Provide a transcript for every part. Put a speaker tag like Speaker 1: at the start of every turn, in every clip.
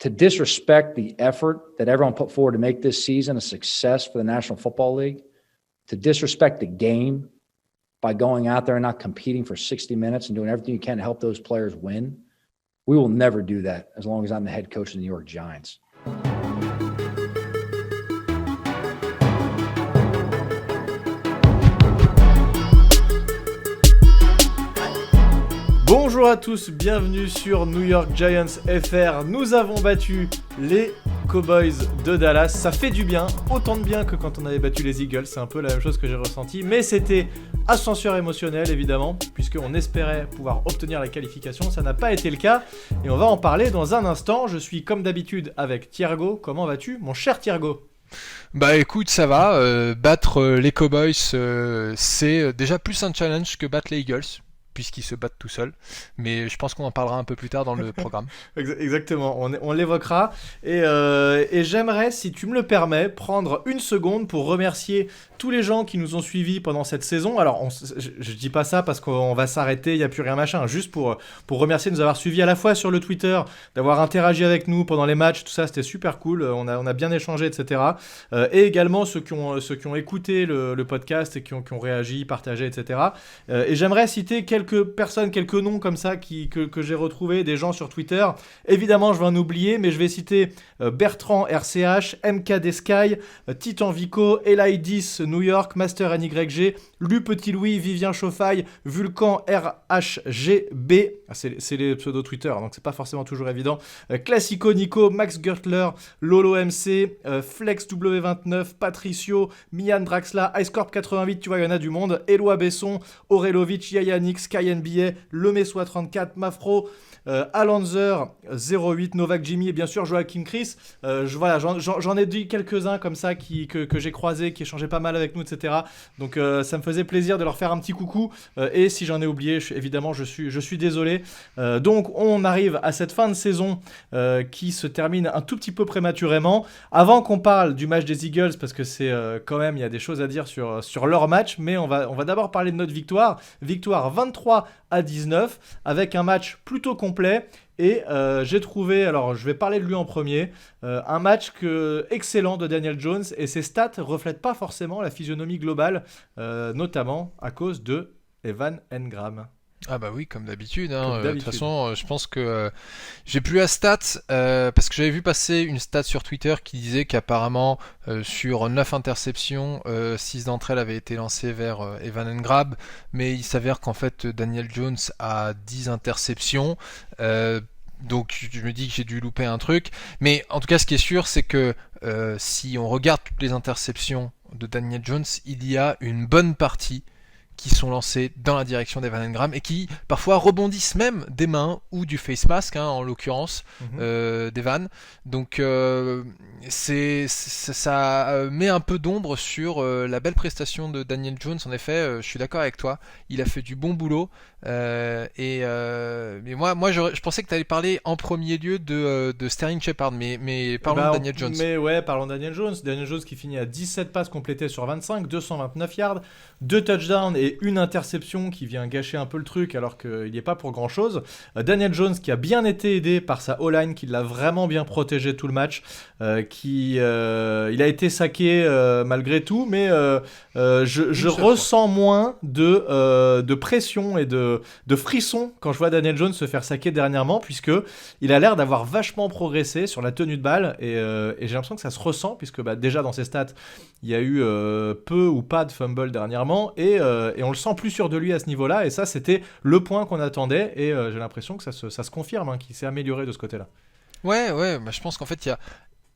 Speaker 1: to disrespect the effort that everyone put forward to make this season a success for the National Football League, to disrespect the game by going out there and not competing for 60 minutes and doing everything you can to help those players win, we will never do that as long as I'm the head coach of the New York Giants.
Speaker 2: Bonjour à tous, bienvenue sur New York Giants FR. Nous avons battu les Cowboys de Dallas. Ça fait du bien, autant de bien que quand on avait battu les Eagles. C'est un peu la même chose que j'ai ressenti. Mais c'était ascenseur émotionnel, évidemment, puisqu'on espérait pouvoir obtenir la qualification. Ça n'a pas été le cas. Et on va en parler dans un instant. Je suis comme d'habitude avec Thiergo. Comment vas-tu, mon cher Thiergo ?
Speaker 3: Bah écoute, ça va. Battre les Cowboys, c'est déjà plus un challenge que battre les Eagles, puisqu'ils se battent tout seuls, mais je pense qu'on en parlera un peu plus tard dans le programme.
Speaker 2: Exactement, on l'évoquera, et j'aimerais, si tu me le permets, prendre une seconde pour remercier tous les gens qui nous ont suivis pendant cette saison. Alors, je dis pas ça parce qu'on va s'arrêter, il n'y a plus rien machin, juste pour remercier de nous avoir suivis à la fois sur le Twitter, d'avoir interagi avec nous pendant les matchs, tout ça, c'était super cool, on a bien échangé, etc. Et également ceux qui ont écouté le podcast et qui ont réagi, partagé, etc. Et j'aimerais citer quelques personnes, quelques noms comme ça que j'ai retrouvés, des gens sur Twitter. Évidemment, je vais en oublier, mais je vais citer Bertrand RCH, MKD Sky, Titan Vico, Elidis New York, Master NYG, Lu Petit Louis, Vivien Chauffaille, Vulcan RHGB. C'est les pseudos Twitter, donc c'est pas forcément toujours évident. Classico Nico, Max Gertler, Lolo MC, Flex W29, Patricio, Mian Draxla, Icecorp 88, tu vois, il y en a du monde. Eloi Besson, Aurelovic, Yayanix, Sky NBA, Lemesois 34, Mafro, Alanzer 08, Novak Jimmy et bien sûr Joachim Chris. J'en ai dit quelques-uns comme ça que j'ai croisés, qui échangeaient pas mal avec nous, etc. Donc ça me faisait plaisir de leur faire un petit coucou, et si j'en ai oublié, évidemment je suis désolé. Donc on arrive à cette fin de saison qui se termine un tout petit peu prématurément. Avant qu'on parle du match des Eagles, parce que c'est quand même, il y a des choses à dire sur leur match, mais on va d'abord parler de notre victoire 23-19 avec un match plutôt complet. Et j'ai trouvé, alors je vais parler de lui en premier, un match excellent de Daniel Jones, et ses stats reflètent pas forcément la physionomie globale, notamment à cause de Evan Engram.
Speaker 3: Ah bah oui, comme d'habitude. De toute façon, je pense que j'ai plus la stat, parce que j'avais vu passer une stat sur Twitter qui disait qu'apparemment sur 9 interceptions, 6 d'entre elles avaient été lancées vers Evan Engram, mais il s'avère qu'en fait Daniel Jones a 10 interceptions, donc je me dis que j'ai dû louper un truc. Mais en tout cas, ce qui est sûr, c'est que si on regarde toutes les interceptions de Daniel Jones, il y a une bonne partie qui sont lancés dans la direction d'Evan Engram et qui parfois rebondissent même des mains ou du face mask, en l'occurrence d'Evan. Donc ça met un peu d'ombre sur la belle prestation de Daniel Jones. En effet, je suis d'accord avec toi, il a fait du bon boulot. Mais moi je pensais que tu allais parler en premier lieu de Sterling Shepard, mais parlons de Daniel Jones.
Speaker 2: Mais ouais, parlons de Daniel Jones qui finit à 17 passes complétées sur 25, 229 yards, 2 touchdowns et une interception qui vient gâcher un peu le truc alors qu'il n'y est pas pour grand chose. Daniel Jones qui a bien été aidé par sa O-line, qui l'a vraiment bien protégé tout le match, il a été saqué malgré tout, mais je ressens moins de pression et de frisson quand je vois Daniel Jones se faire saquer dernièrement, puisque il a l'air d'avoir vachement progressé sur la tenue de balle, et j'ai l'impression que ça se ressent, puisque déjà dans ses stats il y a eu peu ou pas de fumble dernièrement, et on le sent plus sûr de lui à ce niveau-là, et ça c'était le point qu'on attendait, et j'ai l'impression que ça se confirme, qu'il s'est amélioré de ce côté-là.
Speaker 3: Ouais, je pense qu'en fait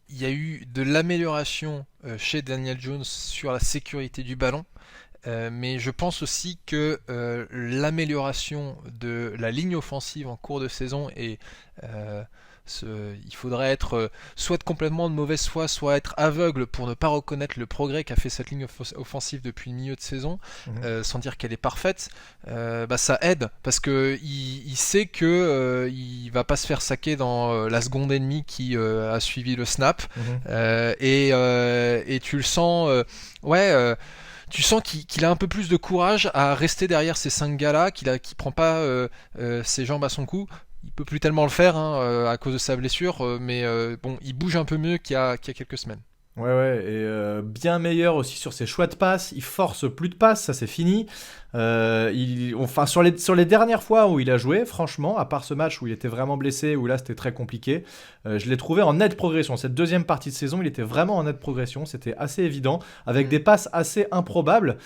Speaker 3: il y a eu de l'amélioration chez Daniel Jones sur la sécurité du ballon. Mais je pense aussi que l'amélioration de la ligne offensive en cours de saison et il faudrait être soit complètement de mauvaise foi, soit être aveugle pour ne pas reconnaître le progrès qu'a fait cette ligne offensive depuis le milieu de saison, sans dire qu'elle est parfaite. Ça aide parce que il sait que il va pas se faire saquer dans la seconde et demie qui a suivi le snap, et tu le sens, tu sens qu'il a un peu plus de courage à rester derrière ces 5 gars-là, qu'il prend pas ses jambes à son cou. il peut plus tellement le faire à cause de sa blessure, mais bon, il bouge un peu mieux qu'il y a quelques semaines.
Speaker 2: Ouais, et bien meilleur aussi sur ses choix de passes. Il force plus de passes, ça c'est fini. Sur les dernières fois où il a joué, franchement, à part ce match où il était vraiment blessé, où là c'était très compliqué, je l'ai trouvé en nette progression. Cette deuxième partie de saison, il était vraiment en nette progression. C'était assez évident, avec des passes assez improbables,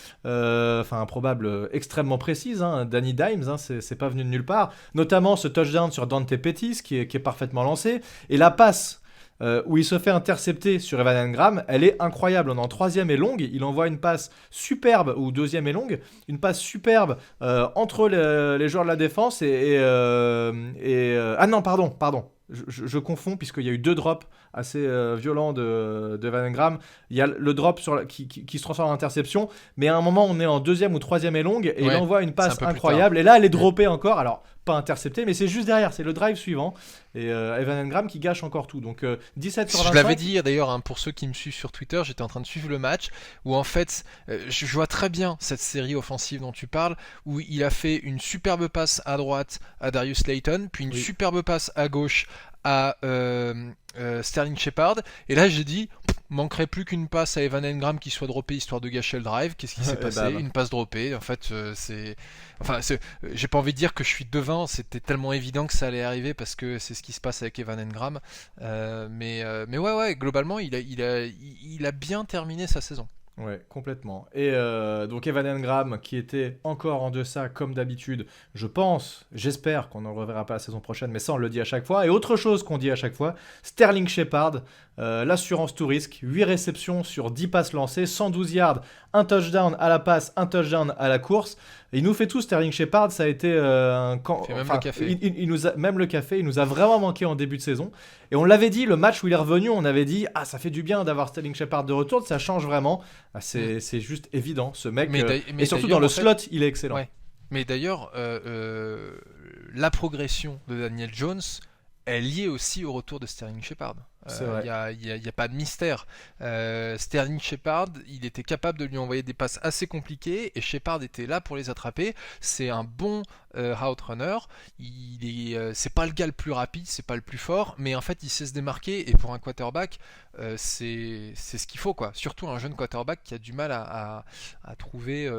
Speaker 2: extrêmement précises. Danny Dimes, c'est pas venu de nulle part. Notamment ce touchdown sur Dante Pettis qui est parfaitement lancé. Et la passe où il se fait intercepter sur Evan Engram, elle est incroyable. On est en troisième et longue, il envoie une passe superbe, ou deuxième et longue, une passe superbe entre les joueurs de la défense ah non, pardon. Je confonds puisqu'il y a eu 2 drops assez violents de Evan Engram. Il y a le drop qui se transforme en interception, mais à un moment on est en deuxième ou troisième et longue et il envoie une passe incroyable et là elle est droppée encore, alors pas interceptée mais c'est juste derrière, c'est le drive suivant et Evan Engram qui gâche encore tout. Donc 17 sur 25.
Speaker 3: Je l'avais dit d'ailleurs pour ceux qui me suivent sur Twitter, j'étais en train de suivre le match où en fait je vois très bien cette série offensive dont tu parles, où il a fait une superbe passe à droite à Darius Slayton, puis une superbe passe à gauche à Sterling Shepard, et là j'ai dit manquerait plus qu'une passe à Evan Engram qui soit droppée histoire de gâcher le drive. Qu'est-ce qui s'est passé? Une passe droppée. En fait j'ai pas envie de dire que je suis devin, c'était tellement évident que ça allait arriver parce que c'est ce qui se passe avec Evan Engram, mais ouais, globalement il a bien terminé sa saison.
Speaker 2: Ouais, complètement. Et donc Evan Engram qui était encore en deçà comme d'habitude, j'espère qu'on ne le reverra pas la saison prochaine, mais ça on le dit à chaque fois. Et autre chose qu'on dit à chaque fois, Sterling Shepard, l'assurance tout risque, 8 réceptions sur 10 passes lancées, 112 yards, un touchdown à la passe, un touchdown à la course. Et il nous fait tout, Sterling Shepard, ça a été le café. Il nous a vraiment manqué en début de saison. Et on l'avait dit, le match où il est revenu, on avait dit ça fait du bien d'avoir Sterling Shepard de retour, ça change vraiment. C'est juste évident, ce mec. Et surtout dans le slot, il est excellent.
Speaker 3: Ouais. Mais d'ailleurs, la progression de Daniel Jones est liée aussi au retour de Sterling Shepard. Il n'y a pas de mystère. Sterling Shepard, il était capable de lui envoyer des passes assez compliquées et Shepard était là pour les attraper. C'est un bon route runner. C'est pas le gars le plus rapide, c'est pas le plus fort, mais en fait il sait se démarquer et pour un quarterback, c'est ce qu'il faut quoi. Surtout un jeune quarterback qui a du mal à trouver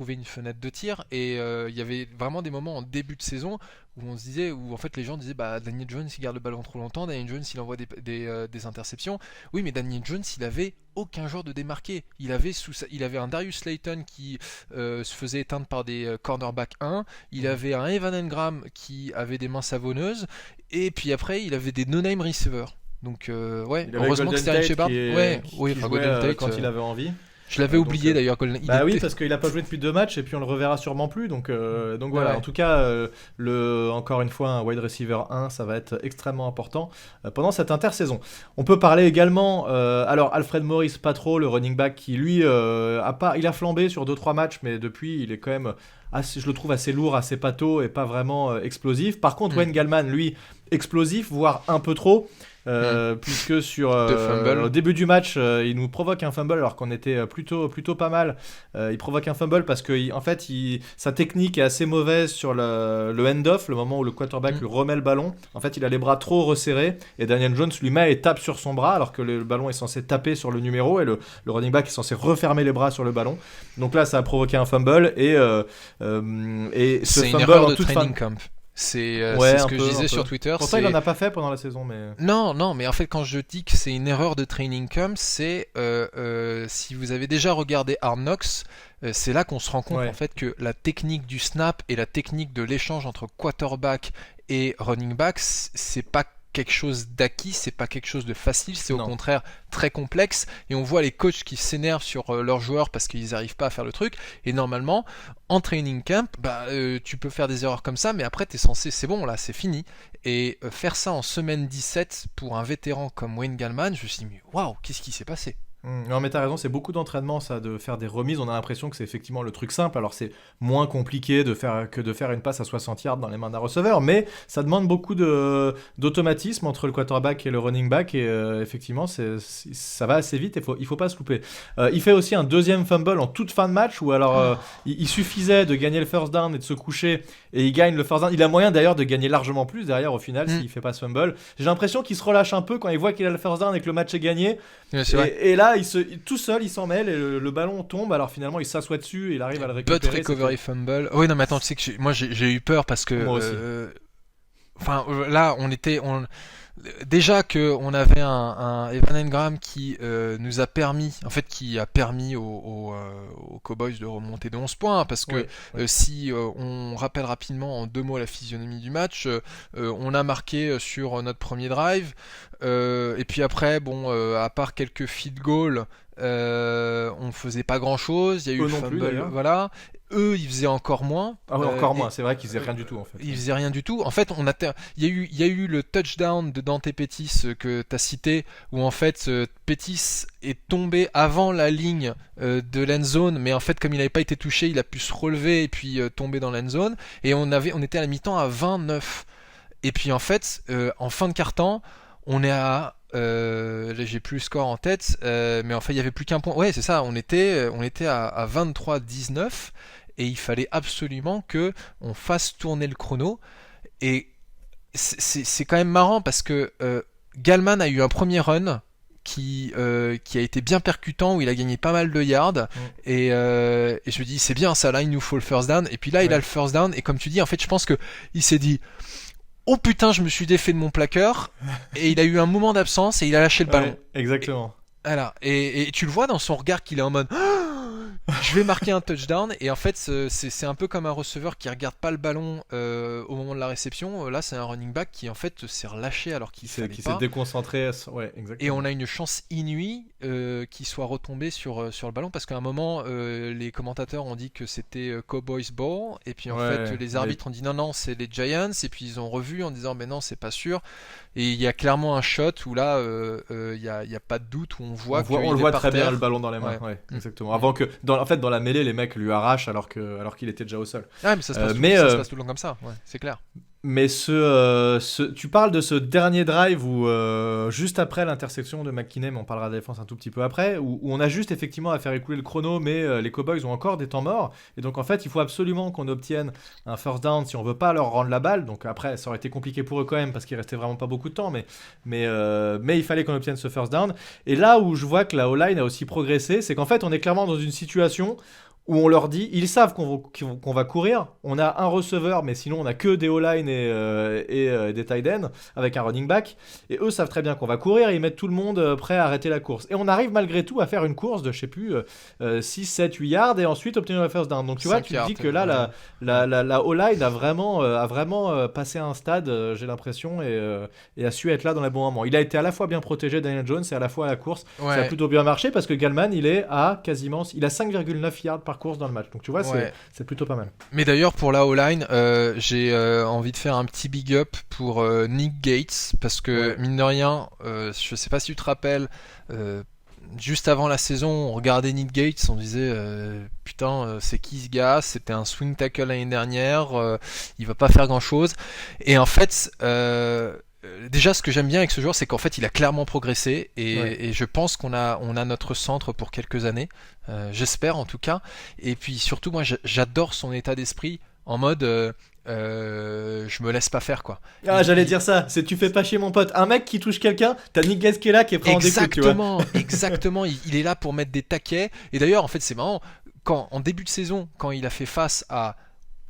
Speaker 3: une fenêtre de tir. Et il y avait vraiment des moments en début de saison où en fait les gens disaient Daniel Jones il garde le ballon trop longtemps, Daniel Jones il envoie des interceptions. Oui, mais Daniel Jones il avait aucun joueur de démarqué. Il avait un Darius Slayton qui se faisait éteindre par des cornerbacks 1, il avait un Evan Engram qui avait des mains savonneuses, et puis après il avait des no-name receivers. Donc heureusement que Sterling Shepard
Speaker 2: Golden Tate quand il avait envie.
Speaker 3: Je l'avais oublié d'ailleurs.
Speaker 2: Oui, parce qu'il a pas joué depuis 2 matchs et puis on le reverra sûrement plus. Donc voilà. En tout cas, encore une fois, un wide receiver 1, ça va être extrêmement important pendant cette intersaison. On peut parler également. Alors Alfred Morris, pas trop, le running back qui lui il a flambé sur 2-3 matchs, mais depuis il est quand même je le trouve assez lourd, assez pâteau et pas vraiment explosif. Par contre, Wayne Gallman, lui, explosif, voire un peu trop. Puisque au début du match il nous provoque un fumble alors qu'on était plutôt pas mal. Il provoque un fumble parce que en fait sa technique est assez mauvaise sur le hand-off, le moment où le quarterback lui remet le ballon. En fait il a les bras trop resserrés et Daniel Jones lui met et tape sur son bras alors que le ballon est censé taper sur le numéro et le running back est censé refermer les bras sur le ballon. Donc là ça a provoqué un fumble et ce
Speaker 3: c'est
Speaker 2: fumble
Speaker 3: une erreur
Speaker 2: en
Speaker 3: de
Speaker 2: toute
Speaker 3: training camp. C'est ce que je disais sur Twitter.
Speaker 2: Pourtant, il en a pas fait pendant la saison, mais...
Speaker 3: Non, mais en fait, quand je dis que c'est une erreur de training camp, c'est si vous avez déjà regardé Hard Knocks, c'est là qu'on se rend compte en fait que la technique du snap et la technique de l'échange entre quarterback et running back, c'est pas quelque chose d'acquis, c'est pas quelque chose de facile, c'est au contraire très complexe, et on voit les coachs qui s'énervent sur leurs joueurs parce qu'ils n'arrivent pas à faire le truc, et normalement en training camp tu peux faire des erreurs comme ça, mais après t'es censé, c'est bon là, c'est fini, et faire ça en semaine 17 pour un vétéran comme Wayne Gallman, je me suis dit mais waouh, qu'est-ce qui s'est passé?
Speaker 2: Non, mais t'as raison, c'est beaucoup d'entraînement, ça, de faire des remises. On a l'impression que c'est effectivement le truc simple. Alors, c'est moins compliqué que de faire une passe à 60 yards dans les mains d'un receveur, mais ça demande beaucoup d'automatisme entre le quarterback et le running back. Et effectivement, ça va assez vite et il faut pas se louper. Il fait aussi un deuxième fumble en toute fin de match où alors il suffisait de gagner le first down et de se coucher et il gagne le first down. Il a moyen d'ailleurs de gagner largement plus derrière au final s'il fait pas ce fumble. J'ai l'impression qu'il se relâche un peu quand il voit qu'il a le first down et que le match est gagné.
Speaker 3: Ouais, c'est vrai.
Speaker 2: Et là, tout seul, il s'en mêle et le ballon tombe. Alors finalement, il s'assoit dessus et il arrive à le récupérer.
Speaker 3: But recovery fumble. Oui, non, mais attends, tu sais que j'ai eu peur parce que.
Speaker 2: Moi aussi.
Speaker 3: Là, déjà que on avait un Evan Engram qui nous a permis, en fait, qui a permis aux Cowboys de remonter de 11 points, parce que si on rappelle rapidement en 2 mots la physionomie du match, on a marqué sur notre premier drive, et puis après, à part quelques field goals, on faisait pas grand chose. Il y a eu le fumble, voilà. Eux, ils faisaient encore moins.
Speaker 2: Ah ouais, encore moins. C'est vrai qu'ils faisaient rien du tout en fait.
Speaker 3: Ils faisaient rien du tout. En fait, il y a eu le touchdown de Dante Pettis que tu as cité, où en fait Pettis est tombé avant la ligne de l'end zone, mais en fait comme il n'avait pas été touché, il a pu se relever et puis tomber dans l'end zone. Et on était à la mi-temps à 29. Et puis en fait, en fin de quart-temps, on est à j'ai plus le score en tête, mais en fait il y avait plus qu'un point. Ouais, c'est ça. On était à 23-19. Et il fallait absolument que on fasse tourner le chrono. Et c'est quand même marrant parce que Gallman a eu un premier run qui a été bien percutant, où il a gagné pas mal de yards. Et je me dis, c'est bien ça, là il nous faut le first down. Et puis là il a le first down. Et comme tu dis, en fait je pense qu'il s'est dit, oh putain, je me suis défait de mon plaqueur. Et il a eu un moment d'absence et il a lâché le ballon.
Speaker 2: Exactement.
Speaker 3: Voilà. Et tu le vois dans son regard qu'il est en mode, je vais marquer un touchdown. Et en fait c'est un peu comme un receveur qui regarde pas le ballon au moment de la réception. Là c'est un running back qui en fait s'est relâché alors qu'il fallait pas.
Speaker 2: Qui s'est déconcentré. Ouais, exactement.
Speaker 3: Et on a une chance inouïe qu'il soit retombé sur le ballon, parce qu'à un moment les commentateurs ont dit que c'était Cowboys Ball, et puis en fait les arbitres ont dit non c'est les Giants, et puis ils ont revu en disant mais non c'est pas sûr. Et il y a clairement un shot où là il y a pas de doute, où on le voit
Speaker 2: très bien le ballon dans les mains. Ouais, exactement. Avant que dans la mêlée les mecs lui arrachent alors qu'il était déjà au sol.
Speaker 3: Ah mais ça se passe tout le long comme ça, c'est clair.
Speaker 2: Mais tu parles de ce dernier drive où juste après l'intersection de McKinney, mais on parlera de la défense un tout petit peu après, où on a juste effectivement à faire écouler le chrono, mais les Cowboys ont encore des temps morts, et donc en fait il faut absolument qu'on obtienne un first down si on veut pas leur rendre la balle. Donc après ça aurait été compliqué pour eux quand même parce qu'il restait vraiment pas beaucoup de temps, mais il fallait qu'on obtienne ce first down. Et là où je vois que la O-line a aussi progressé, c'est qu'en fait on est clairement dans une situation où on leur dit, ils savent qu'on va courir, on a un receveur, mais sinon on a que des O-line et des tight ends avec un running back, et eux savent très bien qu'on va courir, et ils mettent tout le monde prêt à arrêter la course. Et on arrive malgré tout à faire une course de, je sais plus, 6, 7, 8 yards, et ensuite obtenir le first down. Donc tu vois, tu te dis que là, la O-line a vraiment passé un stade, j'ai l'impression, et a su être là dans les bons moments. Il a été à la fois bien protégé, Daniel Jones, et à la fois à la course. Ça a plutôt bien marché, parce que Gallman, il a 5,9 yards par course dans le match, donc tu vois c'est plutôt pas mal.
Speaker 3: Mais d'ailleurs pour la O-line j'ai envie de faire un petit big up pour Nick Gates, parce que mine de rien je sais pas si tu te rappelles, juste avant la saison on regardait Nick Gates, on disait putain c'est qui ce gars, c'était un swing tackle l'année dernière, il va pas faire grand chose, et en fait déjà ce que j'aime bien avec ce joueur, c'est qu'en fait il a clairement progressé, et je pense qu'on a notre centre pour quelques années, j'espère en tout cas. Et puis surtout moi j'adore son état d'esprit, en mode je me laisse pas faire quoi.
Speaker 2: J'allais dire ça, c'est tu fais pas chier mon pote, un mec qui touche quelqu'un, t'as Nick Gates qui est là, qui est prêt en découte, tu vois.
Speaker 3: Exactement, il est là pour mettre des taquets. Et d'ailleurs en fait c'est marrant, en début de saison, quand il a fait face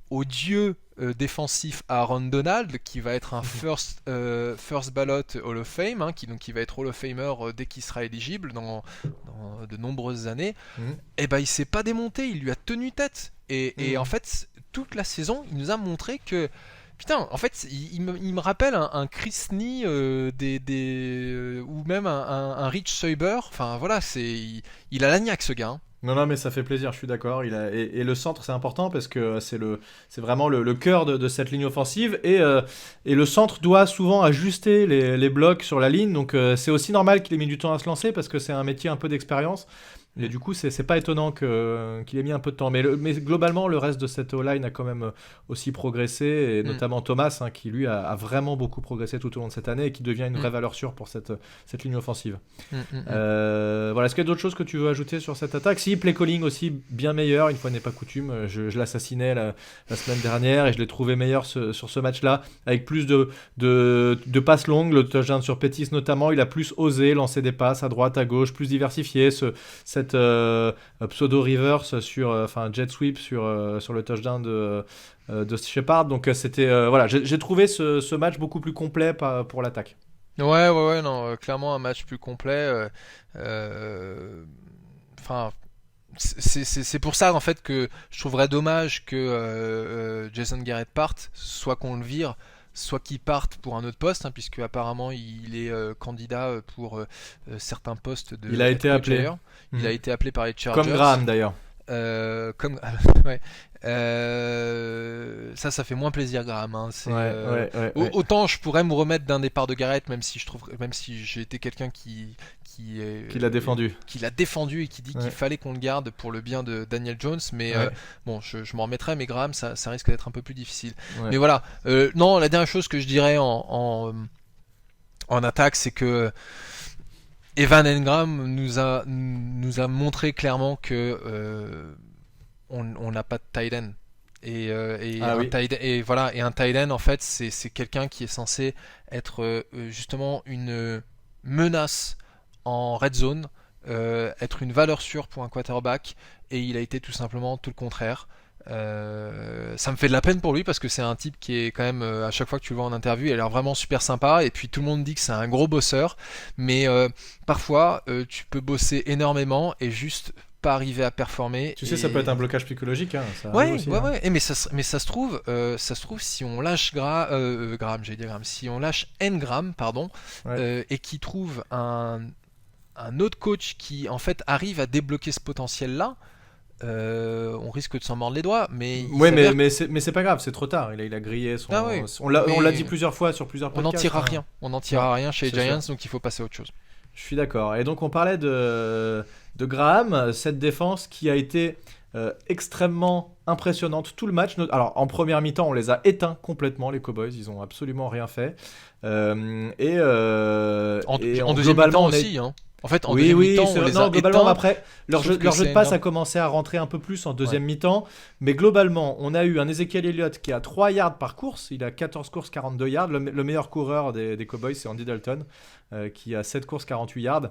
Speaker 3: au dieu défensif Aaron Donald, qui va être un first ballot Hall of Fame, qui va être Hall of Famer dès qu'il sera éligible dans de nombreuses années, et ben il s'est pas démonté, il lui a tenu tête, et en fait toute la saison il nous a montré que putain, en fait il me rappelle un Chris Nee ou même un Rich Seuber, enfin voilà, il a la niaque ce gars.
Speaker 2: Non, mais ça fait plaisir, je suis d'accord. Et le centre, c'est important parce que c'est vraiment le cœur de cette ligne offensive. Et le centre doit souvent ajuster les blocs sur la ligne. Donc, c'est aussi normal qu'il ait mis du temps à se lancer parce que c'est un métier un peu d'expérience. Et du coup, c'est pas étonnant qu'il ait mis un peu de temps. Mais globalement, le reste de cette O-line a quand même aussi progressé. Et notamment Thomas, hein, qui lui a vraiment beaucoup progressé tout au long de cette année et qui devient une vraie valeur sûre pour cette ligne offensive. Voilà. Est-ce qu'il y a d'autres choses que tu veux ajouter sur cette attaque? Si, play calling aussi bien meilleur, une fois n'est pas coutume. Je l'assassinais la semaine dernière et je l'ai trouvé meilleur sur ce match-là, avec plus de passes longues. Le touchdown sur Pettis notamment, il a plus osé lancer des passes à droite, à gauche, plus diversifié. Cette pseudo reverse jet sweep sur le touchdown de Shepard. Donc c'était voilà, j'ai trouvé ce match beaucoup plus complet pour l'attaque.
Speaker 3: Ouais, non, clairement un match plus complet. Enfin, c'est pour ça en fait que je trouverais dommage que Jason Garrett parte, soit qu'on le vire, soit qu'il parte pour un autre poste, hein, puisque apparemment il est candidat pour certains postes de.
Speaker 2: Il a été appelé.
Speaker 3: Il a été appelé par les Chargers.
Speaker 2: Comme Graham d'ailleurs.
Speaker 3: Ouais. Ça fait moins plaisir, Graham. Hein. Autant je pourrais me remettre d'un départ de Garrett, même si j'ai été quelqu'un qui
Speaker 2: l'a défendu.
Speaker 3: Qui l'a défendu et qui dit qu'il fallait qu'on le garde pour le bien de Daniel Jones. Mais bon, je m'en remettrai, mais Graham, ça risque d'être un peu plus difficile. Mais voilà. Non, la dernière chose que je dirais en attaque, c'est que Evan Engram nous a montré clairement que on n'a pas de tight end. Un tight end en fait c'est quelqu'un qui est censé être justement une menace en red zone, être une valeur sûre pour un quarterback, et il a été tout simplement tout le contraire. Ça me fait de la peine pour lui parce que c'est un type qui est quand même à chaque fois que tu le vois en interview, il a l'air vraiment super sympa, et puis tout le monde dit que c'est un gros bosseur, mais parfois tu peux bosser énormément et juste pas arriver à performer.
Speaker 2: Tu sais, ça peut être un blocage psychologique. Hein,
Speaker 3: ouais. Mais ça se trouve, si on lâche si on lâche Engram, et qui trouve un autre coach qui en fait arrive à débloquer ce potentiel-là. On risque de s'en mordre les doigts, mais
Speaker 2: c'est pas grave, c'est trop tard. Il a grillé son. On l'a dit plusieurs fois sur plusieurs podcasts.
Speaker 3: On n'en tirera rien chez les Giants, donc il faut passer à autre chose.
Speaker 2: Je suis d'accord. Et donc on parlait de Graham, cette défense qui a été extrêmement impressionnante tout le match. Alors en première mi-temps, on les a éteints complètement, les Cowboys. Ils ont absolument rien fait. En
Speaker 3: deuxième mi-temps aussi. Hein. En fait, en deuxième mi-temps, on les a
Speaker 2: globalement,
Speaker 3: éteints,
Speaker 2: après, leur jeu de passe a commencé à rentrer un peu plus en deuxième mi-temps. Mais globalement, on a eu un Ezekiel Elliott qui a 3 yards par course. Il a 14 courses, 42 yards. Le meilleur coureur des Cowboys, c'est Andy Dalton, qui a 7 courses, 48 yards.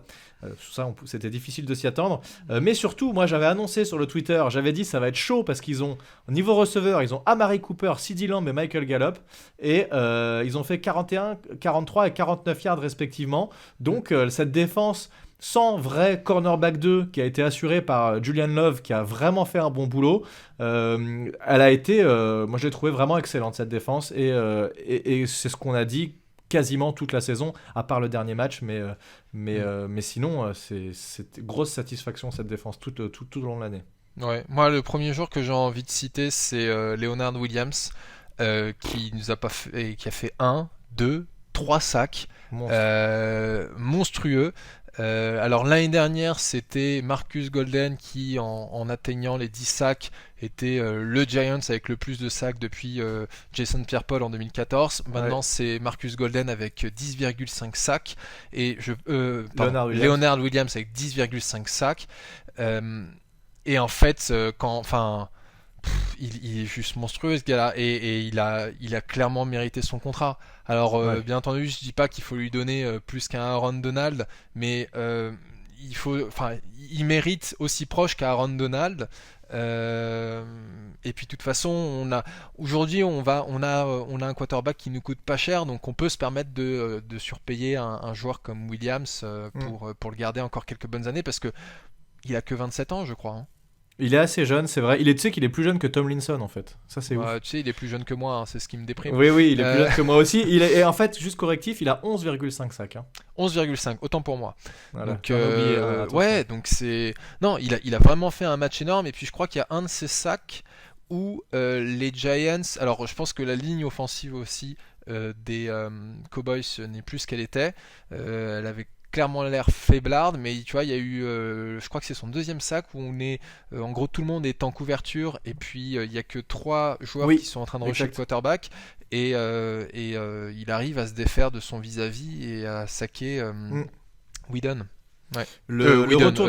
Speaker 2: C'était difficile de s'y attendre. Mais surtout, moi, j'avais annoncé sur le Twitter, j'avais dit ça va être chaud parce qu'ils ont, au niveau receveur, ils ont Amari Cooper, CeeDee Lamb et Michael Gallup. Et ils ont fait 41, 43 et 49 yards respectivement. Donc, cette défense sans vrai cornerback 2 qui a été assuré par Julian Love, qui a vraiment fait un bon boulot, elle a été, moi je l'ai trouvé vraiment excellente cette défense, et c'est ce qu'on a dit quasiment toute la saison, à part le dernier match, mais sinon c'est grosse satisfaction cette défense tout au long de l'année.
Speaker 3: Ouais, moi le premier joueur que j'ai envie de citer, c'est Leonard Williams, qui a fait 1, 2, 3 sacs monstrueux. Alors l'année dernière, c'était Marcus Golden qui, en atteignant les 10 sacs, était le Giants avec le plus de sacs depuis Jason Pierre-Paul en 2014. Maintenant, c'est Marcus Golden avec 10,5 sacs et Leonard Williams avec 10,5 sacs. Et en fait, il est juste monstrueux ce gars-là, et il a clairement mérité son contrat. Alors bien entendu, je dis pas qu'il faut lui donner plus qu'un Aaron Donald, mais il mérite aussi proche qu'Aaron Donald. Et puis de toute façon, aujourd'hui on a un quarterback qui nous coûte pas cher, donc on peut se permettre de surpayer un joueur comme Williams pour le garder encore quelques bonnes années, parce que il a que 27 ans, je crois. Hein.
Speaker 2: Il est assez jeune, c'est vrai. Tu sais qu'il est plus jeune que Tomlinson en fait. Ça c'est ouf.
Speaker 3: Tu sais, il est plus jeune que moi, hein, c'est ce qui me déprime.
Speaker 2: Oui, il est plus jeune que moi aussi. Et en fait, juste correctif, il a 11,5 sacs.
Speaker 3: 11,5, autant pour moi.
Speaker 2: Voilà.
Speaker 3: Donc, donc c'est... Non, il a vraiment fait un match énorme. Et puis je crois qu'il y a un de ses sacs où les Giants... Alors je pense que la ligne offensive aussi des Cowboys n'est plus ce qu'elle était. Elle avait clairement l'air faiblarde, mais tu vois, il y a eu, je crois que c'est son deuxième sac où on est, en gros, tout le monde est en couverture et puis il y a que 3 joueurs qui sont en train de rusher le quarterback et il arrive à se défaire de son vis-à-vis et à saquer Whedon. Ouais.
Speaker 2: Le retour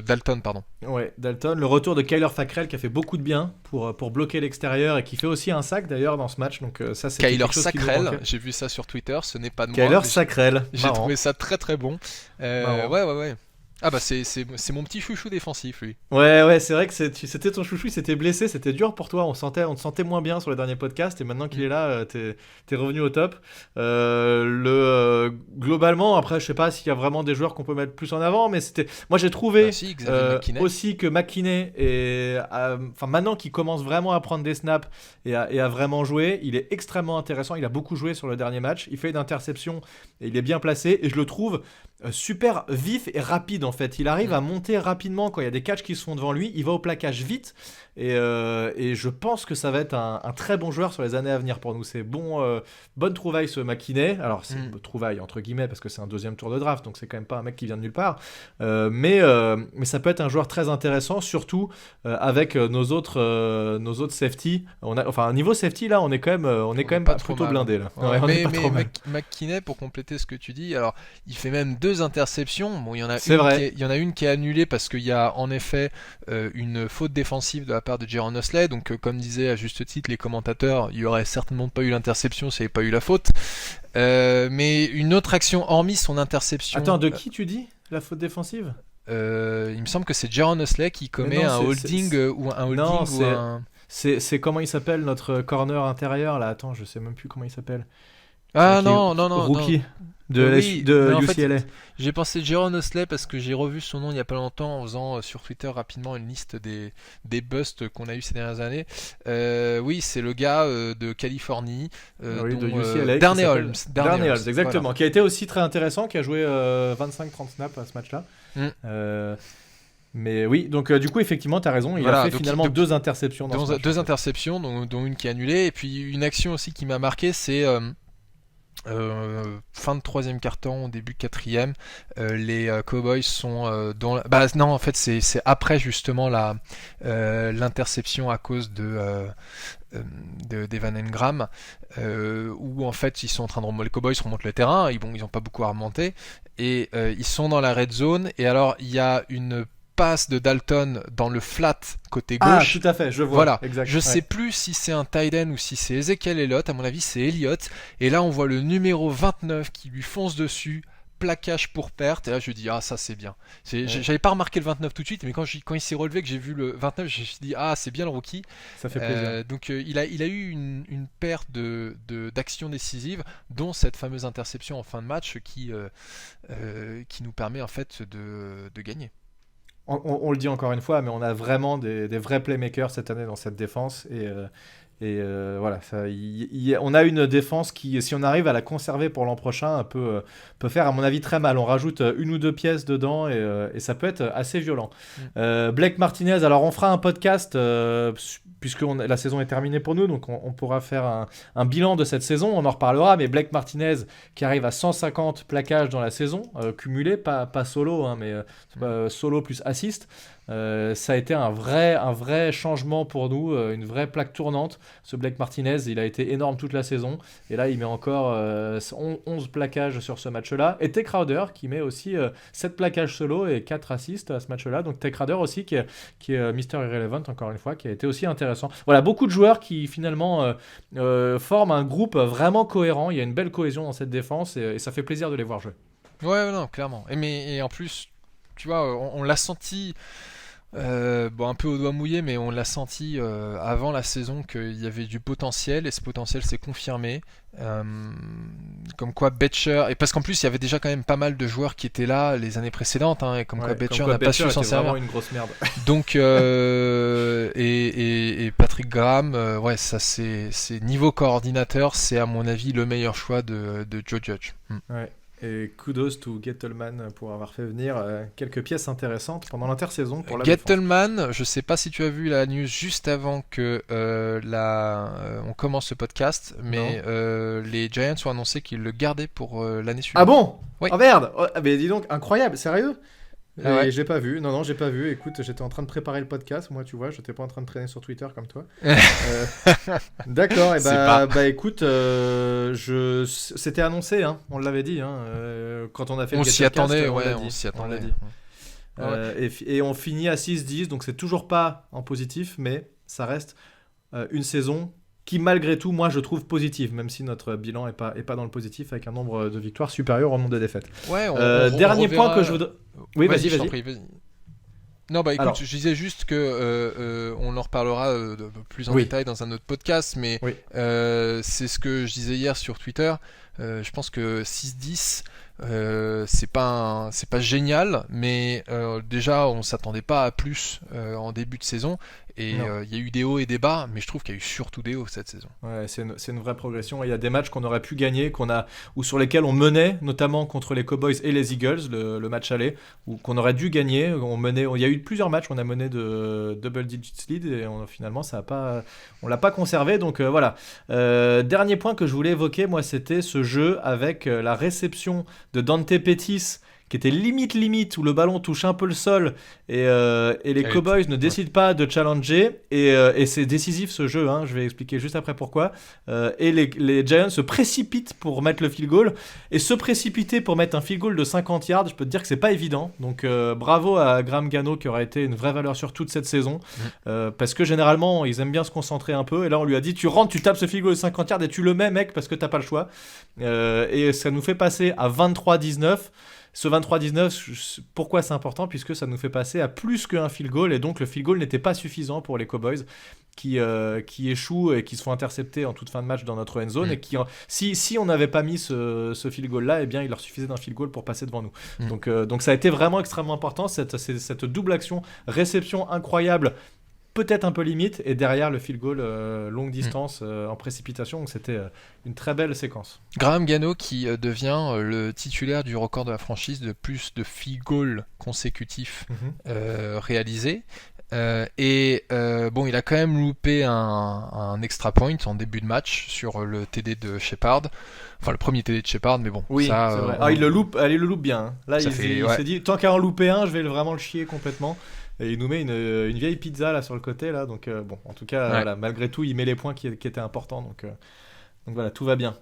Speaker 3: Dalton, pardon.
Speaker 2: Ouais, Dalton. Le retour de Kyler Fackrell qui a fait beaucoup de bien pour bloquer l'extérieur et qui fait aussi un sac d'ailleurs dans ce match. Donc ça, c'est
Speaker 3: Kyler Fackrell. J'ai vu ça sur Twitter. Ce n'est pas de moi.
Speaker 2: Kyler Fackrell.
Speaker 3: J'ai trouvé ça très très bon. Ouais. Ah bah c'est mon petit chouchou défensif lui.
Speaker 2: Ouais, c'est vrai que c'était ton chouchou, il s'était blessé, c'était dur pour toi, on te sentait moins bien sur les derniers podcasts et maintenant qu'il est là, t'es revenu au top. Globalement, après je sais pas s'il y a vraiment des joueurs qu'on peut mettre plus en avant, mais moi j'ai trouvé aussi que McKinney maintenant qu'il commence vraiment à prendre des snaps et à vraiment jouer, il est extrêmement intéressant, il a beaucoup joué sur le dernier match, il fait une interception et il est bien placé et je le trouve super vif et rapide en fait. Il arrive à monter rapidement quand il y a des catchs qui se font devant lui, il va au plaquage vite et je pense que ça va être un très bon joueur sur les années à venir pour nous. C'est bonne trouvaille ce McKinney. Alors c'est une trouvaille entre guillemets parce que c'est un deuxième tour de draft donc c'est quand même pas un mec qui vient de nulle part mais ça peut être un joueur très intéressant surtout avec nos autres safety. Niveau safety là on est quand même
Speaker 3: pas
Speaker 2: plutôt blindé là.
Speaker 3: Mais McKinney pour compléter ce que tu dis, alors il fait même 2 interceptions. Bon, il y en a une qui est annulée parce qu'il y a en effet une faute défensive de la part de Jaron Osley. Donc, comme disaient à juste titre les commentateurs, il y aurait certainement pas eu l'interception s'il n'y avait pas eu la faute. Mais une autre action hormis son interception.
Speaker 2: Attends, de qui tu dis la faute défensive?
Speaker 3: Il me semble que c'est Jaron Osley qui commet un holding.
Speaker 2: C'est comment il s'appelle notre corner intérieur là? Attends, je sais même plus comment il s'appelle.
Speaker 3: Non.
Speaker 2: Rookie. De UCLA.
Speaker 3: J'ai pensé Jaron Osley parce que j'ai revu son nom il y a pas longtemps en faisant sur Twitter rapidement une liste des busts qu'on a eu ces dernières années. Oui, c'est le gars de Californie,
Speaker 2: de UCLA,
Speaker 3: Darnay Holmes,
Speaker 2: exactement, voilà. Qui a été aussi très intéressant, qui a joué 25-30 snaps à ce match-là. Mais oui, donc du coup effectivement tu as raison, il a fait finalement 2 interceptions dans ce match.
Speaker 3: 2 interceptions dont une qui est annulée et puis une action aussi qui m'a marqué, c'est fin de 3e quart-temps, début 4e, les Cowboys sont dans non en fait c'est après justement l'interception à cause d'Evan Engram où en fait ils sont en train de remonter, les Cowboys remontent le terrain, ils ont pas beaucoup à remonter et ils sont dans la red zone et alors il y a une passe de Dalton dans le flat côté gauche.
Speaker 2: Ah, tout à fait, je vois.
Speaker 3: Voilà. Exact. Je sais plus si c'est un tight end ou si c'est Ezekiel Elliott. À mon avis, c'est Elliott. Et là, on voit le numéro 29 qui lui fonce dessus. Plaquage pour perte. Et là, je dis, ça, c'est bien. J'avais pas remarqué le 29 tout de suite, mais quand il s'est relevé, que j'ai vu le 29, je me suis dit, c'est bien le rookie.
Speaker 2: Ça fait plaisir.
Speaker 3: Donc, il a eu une perte d'actions décisives, dont cette fameuse interception en fin de match qui nous permet en fait de gagner.
Speaker 2: On le dit encore une fois, mais on a vraiment des vrais playmakers cette année dans cette défense et voilà, on a une défense qui, si on arrive à la conserver pour l'an prochain, peut faire à mon avis très mal. On rajoute 1 ou 2 pièces dedans et ça peut être assez violent. Blake Martinez, alors on fera un podcast puisque la saison est terminée pour nous, donc on pourra faire un bilan de cette saison, on en reparlera, mais Blake Martinez qui arrive à 150 plaquages dans la saison, cumulé, pas solo, mais solo plus assist. Ça a été un vrai changement pour nous, une vraie plaque tournante. Ce Blake Martinez, il a été énorme toute la saison et là il met encore 11 plaquages sur ce match-là, et Tay Crowder qui met aussi 7 plaquages solo et 4 assists à ce match-là. Donc Tay Crowder aussi qui est Mr. Irrelevant encore une fois, qui a été aussi intéressant. Voilà, beaucoup de joueurs qui finalement forment un groupe vraiment cohérent. Il y a une belle cohésion dans cette défense et ça fait plaisir de les voir jouer.
Speaker 3: Ouais, non, clairement. Et en plus, tu vois, on l'a senti. Bon, un peu au doigt mouillé, mais on l'a senti avant la saison qu'il y avait du potentiel, et ce potentiel s'est confirmé. Comme quoi Betcher, et parce qu'en plus il y avait déjà quand même pas mal de joueurs qui étaient là les années précédentes, hein, et quoi Betcher n'a pas su s'en servir.
Speaker 2: Vraiment une grosse merde.
Speaker 3: Donc et Patrick Graham, ouais, ça c'est niveau coordinateur, c'est à mon avis le meilleur choix de Joe Judge.
Speaker 2: Ouais. Et kudos to Gettleman pour avoir fait venir quelques pièces intéressantes pendant l'intersaison pour la
Speaker 3: Gettleman, je sais pas si tu as vu la news juste avant que on commence ce podcast, mais les Giants ont annoncé qu'ils le gardaient pour l'année suivante.
Speaker 2: Ah bon?
Speaker 3: Oui.
Speaker 2: Oh merde! Oh, mais dis donc, incroyable, sérieux?
Speaker 3: Ah ouais.
Speaker 2: J'ai pas vu, non, j'ai pas vu. Écoute, j'étais en train de préparer le podcast, moi, tu vois, j'étais pas en train de traîner sur Twitter comme toi. D'accord, et écoute, c'était annoncé, hein, on l'avait dit, hein, quand on a fait
Speaker 3: on
Speaker 2: le
Speaker 3: s'y attendait,
Speaker 2: on
Speaker 3: on s'y attendait.
Speaker 2: Et on finit à 6-10, donc c'est toujours pas en positif, mais ça reste une saison qui malgré tout, moi je trouve positive, même si notre bilan est pas dans le positif, avec un nombre de victoires supérieur au nombre de défaites.
Speaker 3: Ouais,
Speaker 2: dernier point que je voudrais... Oui, vas-y.
Speaker 3: Non, bah écoute,
Speaker 2: Alors,
Speaker 3: je disais juste que on en reparlera plus en détail dans un autre podcast, mais c'est ce que je disais hier sur Twitter. Je pense que 6-10, c'est pas génial, mais déjà on s'attendait pas à plus en début de saison, et il y a eu des hauts et des bas, mais je trouve qu'il y a eu surtout des hauts cette saison. Ouais,
Speaker 2: c'est une vraie progression. Il y a des matchs qu'on aurait pu gagner, ou sur lesquels on menait, notamment contre les Cowboys et les Eagles, le match aller, ou qu'on aurait dû gagner. Il y a eu plusieurs matchs où on a mené de double digits lead, et finalement on l'a pas conservé. Donc voilà. Dernier point que je voulais évoquer, moi, c'était ce jeu avec la réception de Dante Pettis, qui était limite, où le ballon touche un peu le sol, et les Cowboys ne décident pas de challenger, et c'est décisif ce jeu, hein, je vais expliquer juste après pourquoi, et les Giants se précipitent pour mettre le field goal, et se précipiter pour mettre un field goal de 50 yards, je peux te dire que c'est pas évident, donc bravo à Graham Gano, qui aura été une vraie valeur sur toute cette saison, parce que généralement ils aiment bien se concentrer un peu, et là on lui a dit tu rentres, tu tapes ce field goal de 50 yards et tu le mets, mec, parce que t'as pas le choix, et ça nous fait passer à 23-19. Ce 23-19, pourquoi c'est important? Puisque ça nous fait passer à plus qu'un field goal, et donc le field goal n'était pas suffisant pour les Cowboys qui échouent et qui se font intercepter en toute fin de match dans notre end zone, et qui, si on n'avait pas mis ce field goal là, eh bien il leur suffisait d'un field goal pour passer devant nous. Donc ça a été vraiment extrêmement important, cette double action, réception incroyable, peut-être un peu limite, et derrière le field goal longue distance en précipitation, donc c'était une très belle séquence.
Speaker 3: Graham Gano qui devient le titulaire du record de la franchise de plus de field goals consécutifs réalisés. Bon, il a quand même loupé un extra point en début de match sur le TD de Shepard, enfin le premier TD de Shepard, mais bon,
Speaker 2: oui,
Speaker 3: ça,
Speaker 2: c'est vrai. Il le loupe bien, hein. Là il s'est dit tant qu'à en louper un, je vais vraiment le chier complètement. Et il nous met une vieille pizza là sur le côté là, donc bon, en tout cas voilà, malgré tout il met les points qui étaient importants, donc voilà, tout va bien.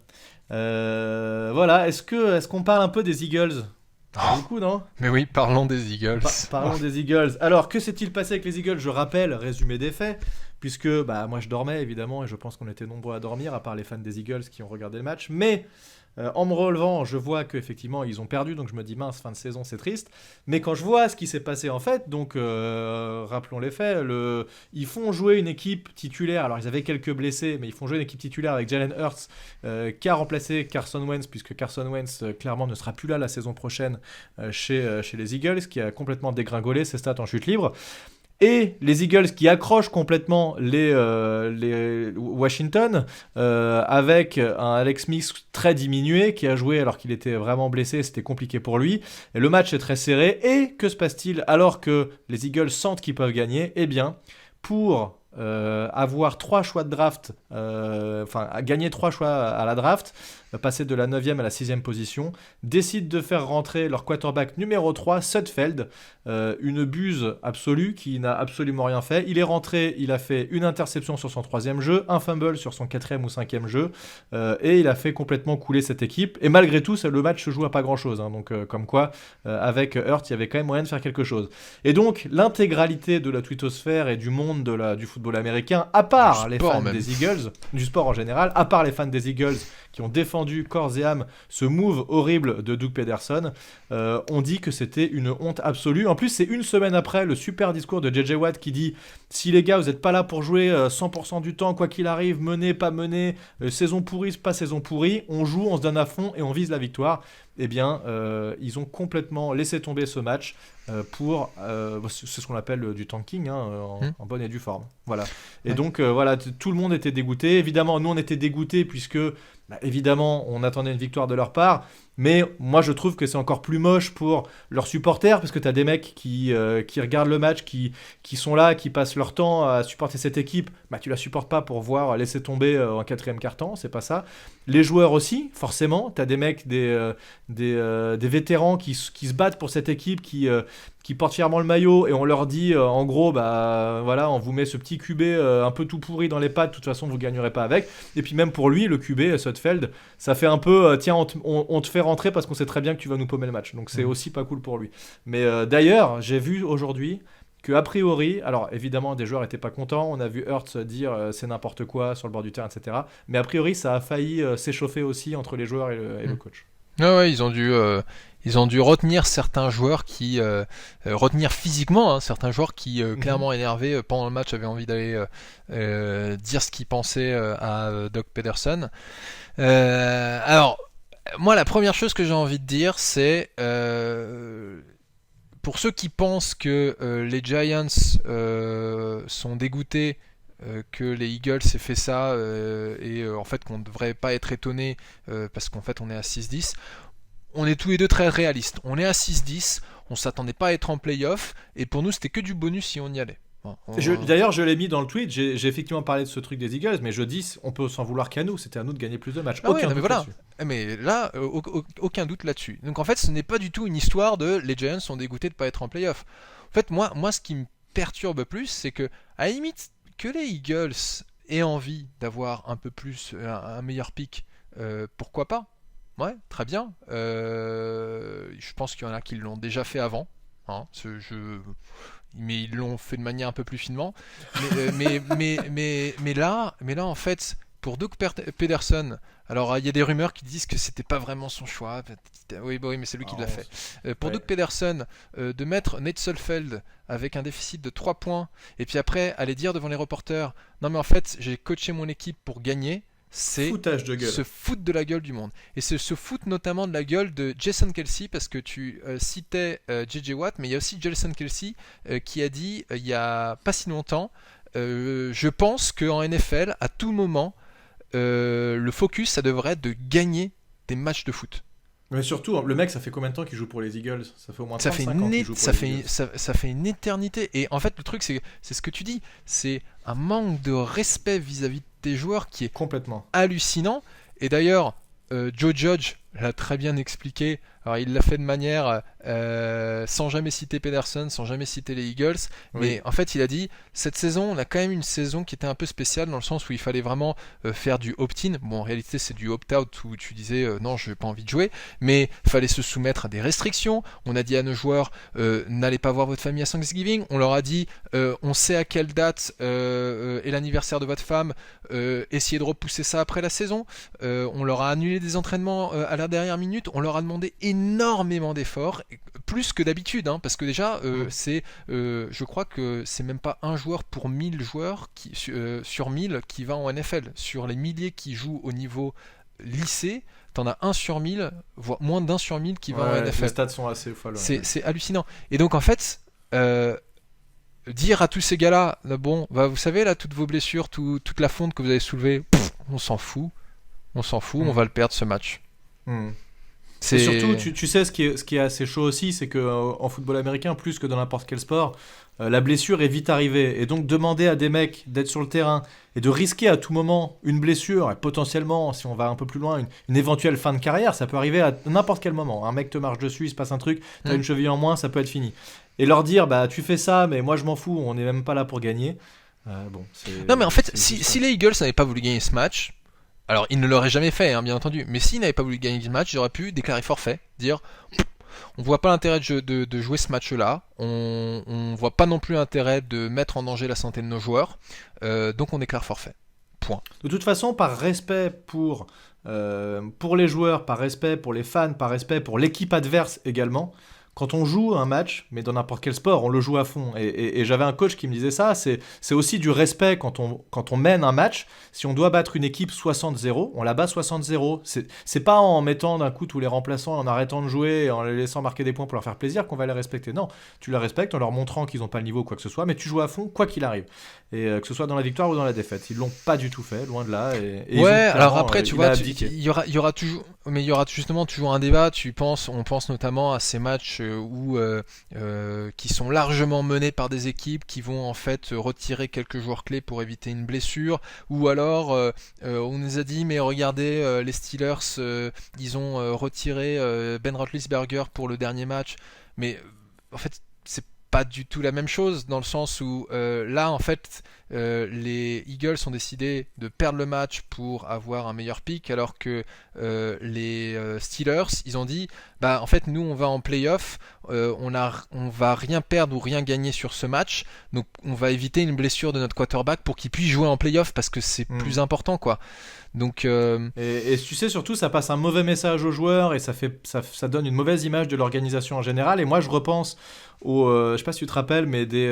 Speaker 2: Voilà, est-ce qu'on parle un peu des Eagles? Beaucoup, non?
Speaker 3: Mais oui, parlons des Eagles.
Speaker 2: Parlons des Eagles. Alors, que s'est-il passé avec les Eagles? Je rappelle, résumé des faits, puisque moi je dormais évidemment, et je pense qu'on était nombreux à dormir, à part les fans des Eagles qui ont regardé le match, mais en me relevant, je vois qu'effectivement ils ont perdu, donc je me dis mince, fin de saison, c'est triste. Mais quand je vois ce qui s'est passé en fait, donc rappelons les faits, ils font jouer une équipe titulaire. Alors ils avaient quelques blessés, mais ils font jouer une équipe titulaire avec Jalen Hurts qui a remplacé Carson Wentz, puisque Carson Wentz clairement ne sera plus là la saison prochaine chez les Eagles, qui a complètement dégringolé ses stats en chute libre. Et les Eagles qui accrochent complètement les Washington avec un Alex Smith très diminué qui a joué alors qu'il était vraiment blessé, c'était compliqué pour lui. Et le match est très serré. Et que se passe-t-il alors que les Eagles sentent qu'ils peuvent gagner? Eh bien, pour avoir 3 choix de draft, gagner 3 choix à la draft, passer de la 9e à la 6e position, décident de faire rentrer leur quarterback numéro 3, Sudfeld, une buse absolue qui n'a absolument rien fait. Il est rentré, il a fait une interception sur son 3e jeu, un fumble sur son 4e ou 5e jeu, et il a fait complètement couler cette équipe. Et malgré tout, le match se joue à pas grand-chose, hein, donc comme quoi, avec Hurt, il y avait quand même moyen de faire quelque chose. Et donc, l'intégralité de la twittosphère et du monde du football américain, à part les fans des Eagles, du sport en général, à part les fans des Eagles qui ont défendu défendu corps et âme ce move horrible de Doug Peterson, on dit que c'était une honte absolue. En plus, c'est une semaine après le super discours de JJ Watt qui dit « Si les gars, vous n'êtes pas là pour jouer 100% du temps, quoi qu'il arrive, mener, pas mener, saison pourrie, pas saison pourrie, on joue, on se donne à fond et on vise la victoire. » Eh bien, ils ont complètement laissé tomber ce match pour... c'est ce qu'on appelle du tanking, en bonne et due forme. Voilà. Et donc, voilà, tout le monde était dégoûté. Évidemment, nous, on était dégoûtés puisque, évidemment, on attendait une victoire de leur part. Mais moi, je trouve que c'est encore plus moche pour leurs supporters parce que tu as des mecs qui regardent le match, qui sont là, qui passent leur temps à supporter cette équipe. Tu la supportes pas pour voir laisser tomber en 4e quart-temps, c'est pas ça. Les joueurs aussi, forcément. Tu as des mecs, des vétérans qui se battent pour cette équipe, qui portent fièrement le maillot et on leur dit en gros voilà, on vous met ce petit QB un peu tout pourri dans les pattes, de toute façon vous gagnerez pas avec. Et puis même pour lui, le QB Sudfeld, ça fait un peu tiens, on te fait rentrer parce qu'on sait très bien que tu vas nous paumer le match, donc c'est aussi pas cool pour lui. Mais d'ailleurs, j'ai vu aujourd'hui que a priori, alors évidemment des joueurs n'étaient pas contents, on a vu Hurts dire c'est n'importe quoi sur le bord du terrain, etc. Mais a priori ça a failli s'échauffer aussi entre les joueurs et le coach.
Speaker 3: Ouais, ils ont dû retenir certains joueurs retenir physiquement certains joueurs qui clairement énervés pendant le match avaient envie d'aller dire ce qu'ils pensaient à Doug Peterson. Alors moi, la première chose que j'ai envie de dire, c'est pour ceux qui pensent que les Giants sont dégoûtés que les Eagles aient fait ça et en fait qu'on ne devrait pas être étonné parce qu'en fait on est à 6-10. On est tous les deux très réalistes. On est à 6-10, on s'attendait pas à être en playoff et pour nous c'était que du bonus si on y allait.
Speaker 2: D'ailleurs, je l'ai mis dans le tweet, j'ai effectivement parlé de ce truc des Eagles, mais je dis, on peut s'en vouloir qu'à nous, c'était à nous de gagner plus de matchs. Aucun doute là-dessus.
Speaker 3: Mais là, aucun doute là-dessus. Donc en fait, ce n'est pas du tout une histoire de les Giants sont dégoûtés de ne pas être en playoff. En fait, moi, ce qui me perturbe plus, c'est que, à la limite, que les Eagles aient envie d'avoir un peu plus, un meilleur pick, pourquoi pas ? Ouais, très bien. Je pense qu'il y en a qui l'ont déjà fait avant. Mais ils l'ont fait de manière un peu plus finement. Mais là, en fait, pour Doug Peterson, alors il y a des rumeurs qui disent que c'était pas vraiment son choix. Oui, mais c'est lui qui l'a fait. Pour Doug Peterson, de mettre Nate Sudfeld avec un déficit de 3 points, et puis après aller dire devant les reporters, non mais en fait, j'ai coaché mon équipe pour gagner. C'est se foutre de la gueule du monde. Et c'est se foutre notamment de la gueule de Jason Kelce, parce que tu citais JJ Watt, mais il y a aussi Jason Kelce qui a dit il y a pas si longtemps, je pense qu'en NFL, à tout moment, le focus, ça devrait être de gagner des matchs de foot.
Speaker 2: Mais surtout, le mec, ça fait combien de temps qu'il joue pour les Eagles ? Ça fait au moins 35 ans qu'il joue pour les Eagles.
Speaker 3: Ça fait une éternité. Et en fait, le truc, c'est ce que tu dis. C'est un manque de respect vis-à-vis des joueurs qui est
Speaker 2: complètement
Speaker 3: hallucinant. Et d'ailleurs, Joe Judge l'a très bien expliqué. Alors, il l'a fait de manière sans jamais citer Peterson, sans jamais citer les Eagles. Oui. Mais en fait, il a dit cette saison, on a quand même une saison qui était un peu spéciale dans le sens où il fallait vraiment faire du opt-in. Bon, en réalité, c'est du opt-out où tu disais non, je n'ai pas envie de jouer. Mais il fallait se soumettre à des restrictions. On a dit à nos joueurs n'allez pas voir votre famille à Thanksgiving. On leur a dit on sait à quelle date est l'anniversaire de votre femme. Essayez de repousser ça après la saison. On leur a annulé des entraînements à la dernière minute. On leur a demandé énormément d'efforts, plus que d'habitude, parce que déjà je crois que c'est même pas un joueur pour 1000 joueurs sur 1000 qui va en NFL. Sur les milliers qui jouent au niveau lycée, t'en as 1 sur 1000, voire moins d'1 sur 1000 qui va en NFL.
Speaker 2: Les stats sont assez folles.
Speaker 3: C'est hallucinant. Et donc en fait, dire à tous ces gars-là, bon, vous savez là, toutes vos blessures, toute la fonte que vous avez soulevée, on s'en fout, on va le perdre ce match.
Speaker 2: Et surtout, tu sais, ce qui est assez chaud aussi, c'est qu'en football américain, plus que dans n'importe quel sport, la blessure est vite arrivée. Et donc, demander à des mecs d'être sur le terrain et de risquer à tout moment une blessure, et potentiellement, si on va un peu plus loin, une éventuelle fin de carrière, ça peut arriver à n'importe quel moment. Un mec te marche dessus, il se passe un truc, t'as une cheville en moins, ça peut être fini. Et leur dire, tu fais ça, mais moi je m'en fous, on n'est même pas là pour gagner.
Speaker 3: Non, mais en fait, si les Eagles n'avaient pas voulu gagner ce match, alors, il ne l'aurait jamais fait, bien entendu. Mais s'il n'avait pas voulu gagner le match, j'aurais pu déclarer forfait, dire on voit pas l'intérêt de jouer ce match-là, on voit pas non plus l'intérêt de mettre en danger la santé de nos joueurs, donc on déclare forfait. Point.
Speaker 2: De toute façon, par respect pour pour les joueurs par respect, pour les fans par respect, pour l'équipe adverse également. Quand on joue un match, mais dans n'importe quel sport, on le joue à fond. Et j'avais un coach qui me disait ça, c'est aussi du respect quand on mène un match. Si on doit battre une équipe 60-0, on la bat 60-0. C'est pas en mettant d'un coup tous les remplaçants, en arrêtant de jouer, en les laissant marquer des points pour leur faire plaisir qu'on va les respecter. Non, tu les respectes en leur montrant qu'ils n'ont pas le niveau ou quoi que ce soit, mais tu joues à fond quoi qu'il arrive. Et que ce soit dans la victoire ou dans la défaite. Ils l'ont pas du tout fait, loin de là. Et
Speaker 3: alors après, tu vois, il y aura toujours, mais il y aura justement toujours un débat. On pense notamment à ces matchs qui sont largement menés par des équipes qui vont en fait retirer quelques joueurs clés pour éviter une blessure, ou alors on nous a dit mais regardez les Steelers ils ont retiré Ben Roethlisberger pour le dernier match, mais en fait c'est pas du tout la même chose dans le sens où là en fait les Eagles ont décidé de perdre le match pour avoir un meilleur pick, alors que les Steelers ils ont dit bah en fait nous on va en playoff, on va rien perdre ou rien gagner sur ce match, donc on va éviter une blessure de notre quarterback pour qu'il puisse jouer en playoff parce que c'est plus important quoi. Donc
Speaker 2: et tu sais, surtout ça passe un mauvais message aux joueurs et ça donne une mauvaise image de l'organisation en général. Et moi je repense je sais pas si tu te rappelles, mais des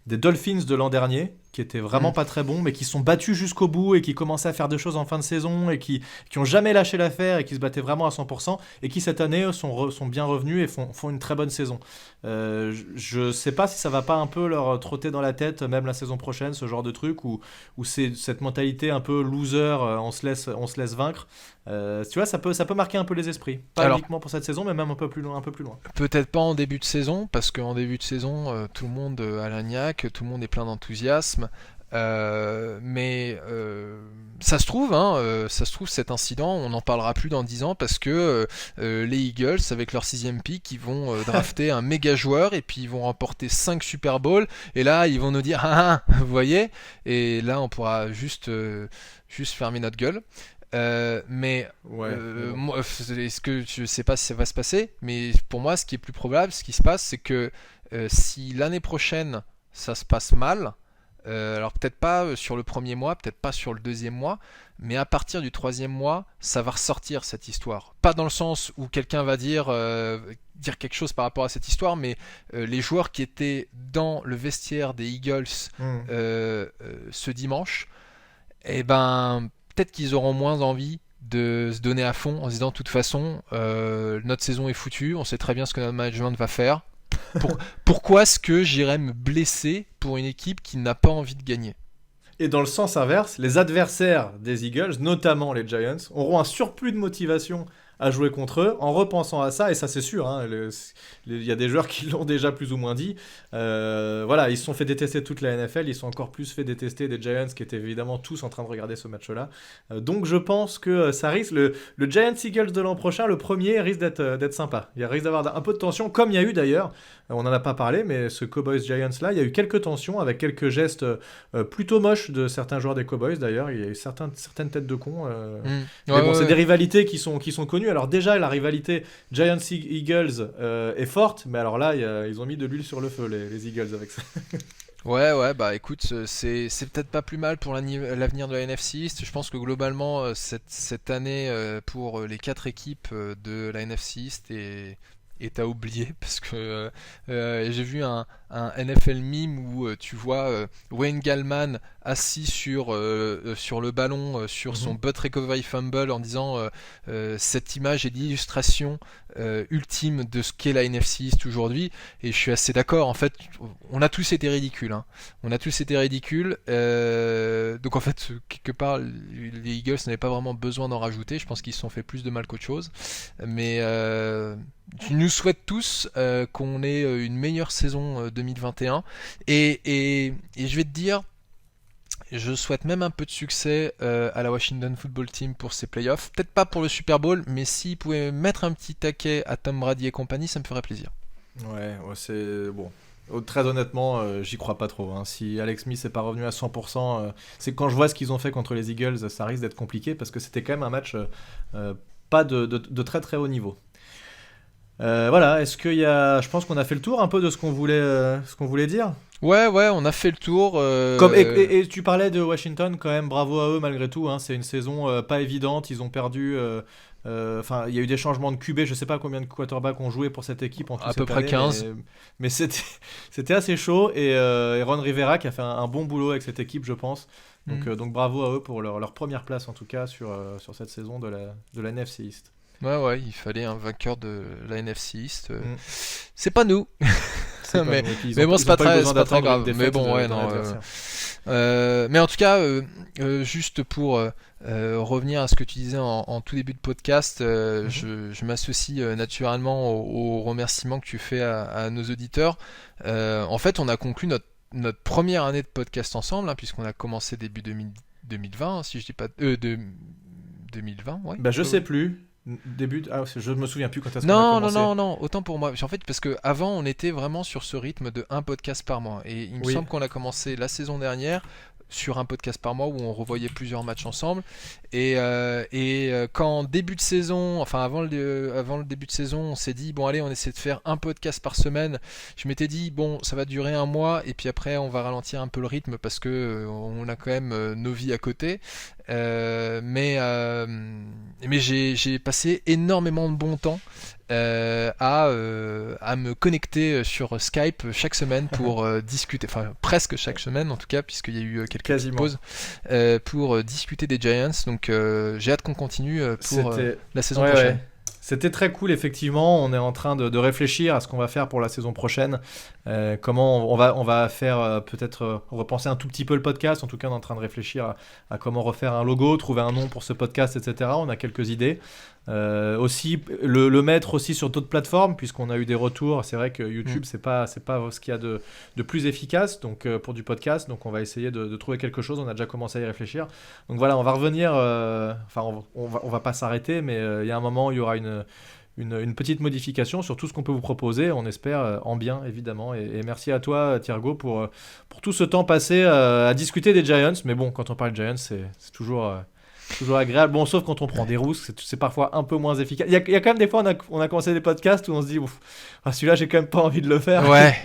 Speaker 2: Dolphins de l'an dernier qui étaient vraiment pas très bons, mais qui sont battus jusqu'au bout et qui commençaient à faire des choses en fin de saison et qui ont jamais lâché l'affaire et qui se battaient vraiment à 100% et qui cette année sont bien revenus et font une très bonne saison. Je sais pas si ça va pas un peu leur trotter dans la tête même la saison prochaine, ce genre de truc où c'est cette mentalité un peu loser, on se laisse vaincre. Tu vois, ça peut marquer un peu les esprits, pas uniquement pour cette saison mais même un peu plus loin.
Speaker 3: Peut-être pas en début de saison, parce qu'en début de saison tout le monde a la niaque, tout le monde est plein d'enthousiasme. Mais ça se trouve cet incident on n'en parlera plus dans 10 ans parce que les Eagles avec leur 6ème pick ils vont drafter un méga joueur et puis ils vont remporter 5 Super Bowl et là ils vont nous dire vous voyez, et là on pourra juste fermer notre gueule. Moi, est-ce que je sais pas si ça va se passer, mais pour moi ce qui est plus probable, ce qui se passe, c'est que si l'année prochaine ça se passe mal, alors peut-être pas sur le premier mois, peut-être pas sur le deuxième mois, mais à partir du troisième mois, ça va ressortir cette histoire. Pas dans le sens où quelqu'un va dire quelque chose par rapport à cette histoire, mais les joueurs qui étaient dans le vestiaire des Eagles ce dimanche, eh ben peut-être qu'ils auront moins envie de se donner à fond en se disant de toute façon notre saison est foutue, on sait très bien ce que notre management va faire. Pourquoi est-ce que j'irais me blesser pour une équipe qui n'a pas envie de gagner ?
Speaker 2: Et dans le sens inverse, les adversaires des Eagles, notamment les Giants, auront un surplus de motivation à jouer contre eux en repensant à ça, et ça c'est sûr, hein, il y a des joueurs qui l'ont déjà plus ou moins dit, voilà, ils se sont fait détester toute la NFL, ils sont encore plus fait détester des Giants qui étaient évidemment tous en train de regarder ce match-là, donc je pense que ça risque, le Giants Eagles de l'an prochain, le premier risque d'être sympa, il risque d'avoir un peu de tension, comme il y a eu d'ailleurs, on n'en a pas parlé, mais ce Cowboys Giants là, il y a eu quelques tensions avec quelques gestes plutôt moches de certains joueurs des Cowboys d'ailleurs, il y a eu certaines têtes de cons, mais bon, c'est des rivalités qui sont connues. Alors déjà la rivalité Giants-Eagles est forte, mais alors là ils ont mis de l'huile sur le feu les Eagles avec ça.
Speaker 3: Ouais, bah écoute, c'est peut-être pas plus mal pour l'avenir de la NFC East. Je pense que globalement cette année pour les 4 équipes de la NFC East est à oublier, parce que j'ai vu un NFL meme où tu vois Wayne Gallman assis sur le ballon sur son butt recovery fumble en disant cette image est l'illustration ultime de ce qu'est la NFC East aujourd'hui, et je suis assez d'accord. En fait on a tous été ridicules, hein. On a tous été ridicules, donc en fait quelque part les Eagles n'avaient pas vraiment besoin d'en rajouter. Je pense qu'ils se sont fait plus de mal qu'autre chose, mais je nous souhaite tous qu'on ait une meilleure saison 2021, et je vais te dire, je souhaite même un peu de succès à la Washington Football Team pour ses playoffs. Peut-être pas pour le Super Bowl, mais s'ils pouvaient mettre un petit taquet à Tom Brady et compagnie, ça me ferait plaisir.
Speaker 2: Ouais, c'est bon. Très honnêtement, j'y crois pas trop, hein. Si Alex Smith n'est pas revenu à 100%, c'est quand je vois ce qu'ils ont fait contre les Eagles, ça risque d'être compliqué parce que c'était quand même un match pas de très très haut niveau. Voilà, est-ce qu'il y a... Je pense qu'on a fait le tour un peu de ce qu'on voulait dire.
Speaker 3: Ouais, on a fait le tour.
Speaker 2: Et tu parlais de Washington, quand même, bravo à eux malgré tout. Hein, c'est une saison pas évidente, ils ont perdu... Enfin, il y a eu des changements de QB, je sais pas combien de quarterbacks ont joué pour cette équipe en tout
Speaker 3: à peu près 15.
Speaker 2: Mais c'était assez chaud et Ron Rivera qui a fait un bon boulot avec cette équipe, je pense. Donc bravo à eux pour leur première place en tout cas sur cette saison de la NFC East.
Speaker 3: Ouais, il fallait un vainqueur de la NFC East. C'est pas nous. Mais bon, c'est pas très grave. Mais bon, ouais, non. Mais en tout cas, juste pour revenir à ce que tu disais en tout début de podcast, je m'associe naturellement aux remerciements que tu fais à nos auditeurs. En fait, on a conclu notre première année de podcast ensemble, hein, puisqu'on a commencé début 2020, si je dis pas... 2020, ouais.
Speaker 2: Bah, je sais plus. Je me souviens plus quand est-ce qu'on a commencé.
Speaker 3: Non, autant pour moi. En fait, parce que avant, on était vraiment sur ce rythme de un podcast par mois. Et il me semble qu'on a commencé la saison dernière sur un podcast par mois où on revoyait plusieurs matchs ensemble. Et quand début de saison, enfin avant le début de saison, on s'est dit bon allez, on essaie de faire un podcast par semaine. Je m'étais dit bon, ça va durer un mois et puis après on va ralentir un peu le rythme parce que on a quand même nos vies à côté. Mais j'ai passé énormément de bon temps à me connecter sur Skype chaque semaine pour discuter, enfin presque chaque semaine en tout cas, puisqu'il y a eu quelques petites pauses pour discuter des Giants. Donc j'ai hâte qu'on continue pour la saison prochaine.
Speaker 2: Ouais. C'était très cool, effectivement. On est en train de réfléchir à ce qu'on va faire pour la saison prochaine. Comment on va faire peut-être repenser un tout petit peu le podcast. En tout cas, on est en train de réfléchir à comment refaire un logo, trouver un nom pour ce podcast, etc. On a quelques idées. Aussi le mettre aussi sur d'autres plateformes, puisqu'on a eu des retours. C'est vrai que YouTube c'est pas ce qu'il y a de plus efficace donc pour du podcast, donc on va essayer de trouver quelque chose. On a déjà commencé à y réfléchir, donc voilà, on va revenir, on va pas s'arrêter, mais il y a un moment, il y aura une petite modification sur tout ce qu'on peut vous proposer, on espère en bien évidemment, et merci à toi Thiergo pour tout ce temps passé à discuter des Giants. Mais bon, quand on parle de Giants, c'est toujours agréable. Bon, sauf quand on prend des rousses, c'est parfois un peu moins efficace. Il y a quand même des fois, on a commencé des podcasts où on se dit, celui-là, j'ai quand même pas envie de le faire.
Speaker 3: Ouais.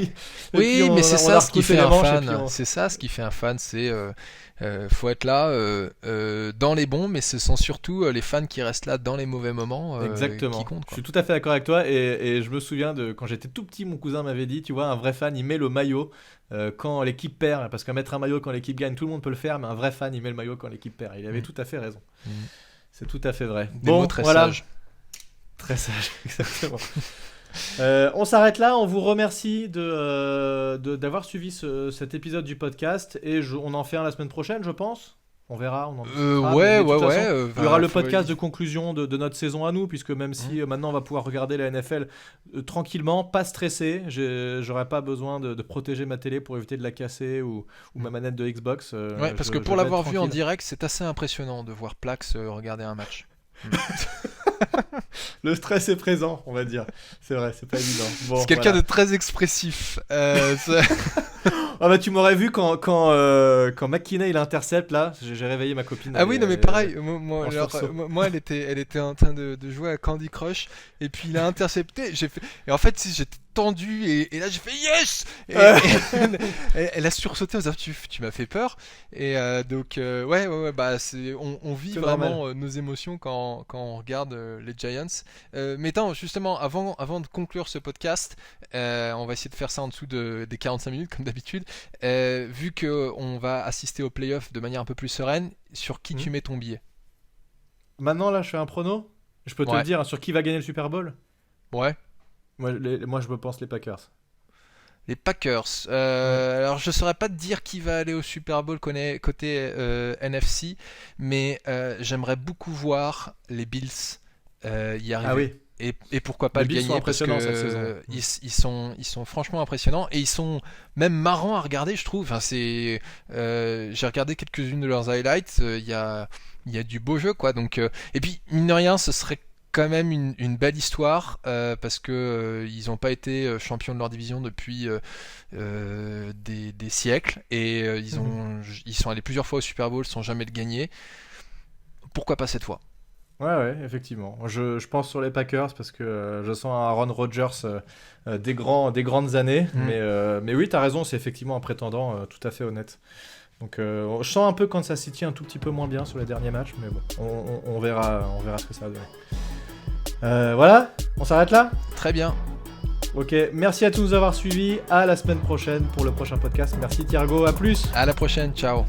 Speaker 3: Oui, mais c'est ça ce qui fait un fan. C'est ça ce qui fait un fan. C'est faut être là dans les bons, mais ce sont surtout les fans qui restent là dans les mauvais moments.
Speaker 2: Exactement.
Speaker 3: Qui comptent, quoi.
Speaker 2: Je suis tout à fait d'accord avec toi. Et je me souviens de quand j'étais tout petit, mon cousin m'avait dit, tu vois, un vrai fan, il met le maillot quand l'équipe perd, parce qu'à mettre un maillot quand l'équipe gagne, tout le monde peut le faire, mais un vrai fan, il met le maillot quand l'équipe perd. Il avait tout à fait raison. C'est tout à fait vrai.
Speaker 3: Des mots très sages.
Speaker 2: Très sage, exactement. On s'arrête là, on vous remercie d'avoir suivi cet épisode du podcast, et on en fait un la semaine prochaine, je pense. On verra, on en discutera.
Speaker 3: Ouais.
Speaker 2: Il y aura le podcast de conclusion de notre saison à nous, puisque même si maintenant on va pouvoir regarder la NFL tranquillement, pas stressé, j'aurai pas besoin de protéger ma télé pour éviter de la casser ou ma manette de Xbox.
Speaker 3: Parce que pour l'avoir vu en direct, c'est assez impressionnant de voir Plax regarder un match.
Speaker 2: Le stress est présent, on va dire. C'est vrai, c'est pas évident. Bon,
Speaker 3: c'est quelqu'un de très expressif.
Speaker 2: Tu m'aurais vu quand McKinney il intercepte là, j'ai réveillé ma copine.
Speaker 3: Ah oui, non mais pareil, moi elle était en train de jouer à Candy Crush et puis il a intercepté, et en fait j'étais tendu et là j'ai fait yes et elle a sursauté en disant tu m'as fait peur, et donc on vit vraiment nos émotions quand on regarde les Giants. Mais attends, justement avant de conclure ce podcast, on va essayer de faire ça en dessous des 45 minutes comme d'habitude, vu qu'on va assister aux playoffs de manière un peu plus sereine. Sur qui tu mets ton billet?
Speaker 2: Maintenant là je fais un prono, je peux te le dire, sur qui va gagner le Super Bowl.
Speaker 3: Ouais.
Speaker 2: Moi je pense les Packers.
Speaker 3: Les Packers. Alors je saurais pas te dire qui va aller au Super Bowl côté NFC, mais j'aimerais beaucoup voir les Bills y arriver.
Speaker 2: Ah oui.
Speaker 3: Et pourquoi pas
Speaker 2: les
Speaker 3: le
Speaker 2: Bills
Speaker 3: gagner,
Speaker 2: sont impressionnants cette
Speaker 3: saison. Ils sont franchement impressionnants, et ils sont même marrants à regarder, je trouve. Enfin, j'ai regardé quelques-unes de leurs highlights. Il y a du beau jeu, quoi. Donc et puis mine de rien, ce serait quand même une belle histoire, parce que ils n'ont pas été champions de leur division depuis des siècles, et ils sont allés plusieurs fois au Super Bowl sans jamais le gagner. Pourquoi pas cette fois?
Speaker 2: Ouais, effectivement. Je pense sur les Packers parce que je sens un Aaron Rodgers des grandes années. Mais oui, t'as raison, c'est effectivement un prétendant tout à fait honnête. Donc je sens un peu Kansas City un tout petit peu moins bien sur les derniers matchs, mais bon, on verra ce que ça va donner. Voilà, on s'arrête là ?
Speaker 3: Très bien.
Speaker 2: Ok, merci à tous de nous avoir suivis. À la semaine prochaine pour le prochain podcast. Merci Thiergo, à plus.
Speaker 3: À la prochaine, ciao.